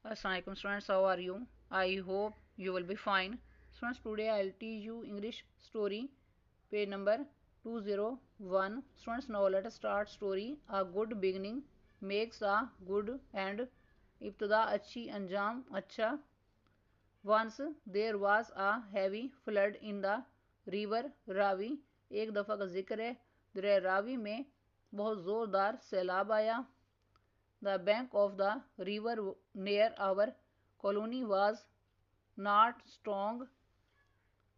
Assalamualaikum students, how are you? I hope you will be fine. Students, today I will teach you English story, page number 201. Students, now let us start story. A good beginning makes a good end. इब्तदा अच्छी अंजाम अच्छा. Once there was a heavy flood in the river Ravi. एक दफ़ा का जिक्र है दरिया रावी में बहुत ज़ोरदार सैलाब आया. The bank of the river near our colony was not strong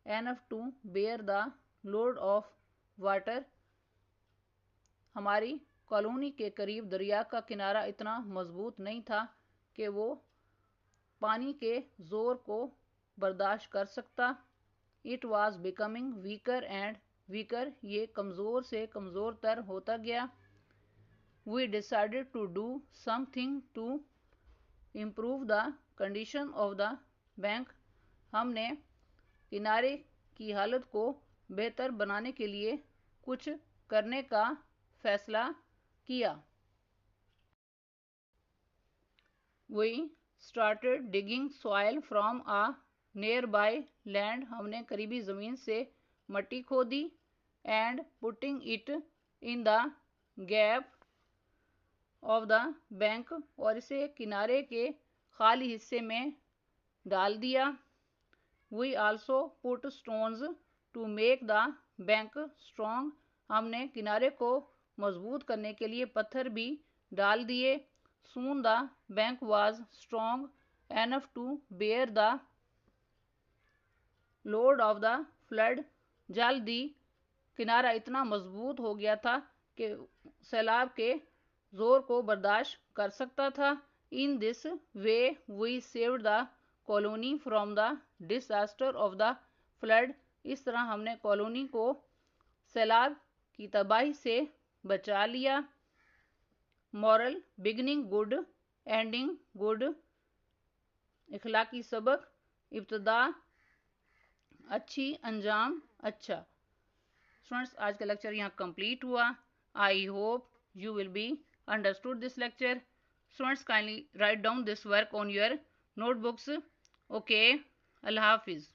enough to bear the load of water. हमारी कॉलोनी के करीब दरिया का किनारा इतना मजबूत नहीं था कि वो पानी के ज़ोर को बर्दाश्त कर सकता. It was becoming weaker and weaker. ये कमज़ोर से कमज़ोर तर होता गया. We decided to do something to improve the condition of the bank. हमने किनारे की हालत को बेहतर बनाने के लिए कुछ करने का फैसला किया. We started digging soil from a nearby land. हमने करीबी ज़मीन से मट्टी खोदी. And putting it in the gap of the bank, और इसे किनारे के खाली हिस्से में डाल दिया. We also put stones to make the bank strong. हमने किनारे को मजबूत करने के लिए पत्थर भी डाल दिए. Soon the bank was strong enough to bear the load of the flood. जल्दी किनारा इतना मजबूत हो गया था कि सैलाब के जोर को बर्दाश्त कर सकता था. In this way we saved the colony from the disaster of the flood. इस तरह हमने कॉलोनी को सैलाब की तबाही से बचा लिया. Moral, beginning good, ending good. इखलाकी सबक, इब्तदा अच्छी अंजाम अच्छा. स्टूडेंट्स, आज का लेक्चर यहाँ कंप्लीट हुआ. I hope you will be understood this lecture. Students, kindly write down this work on your notebooks. Okay, Allah Hafiz.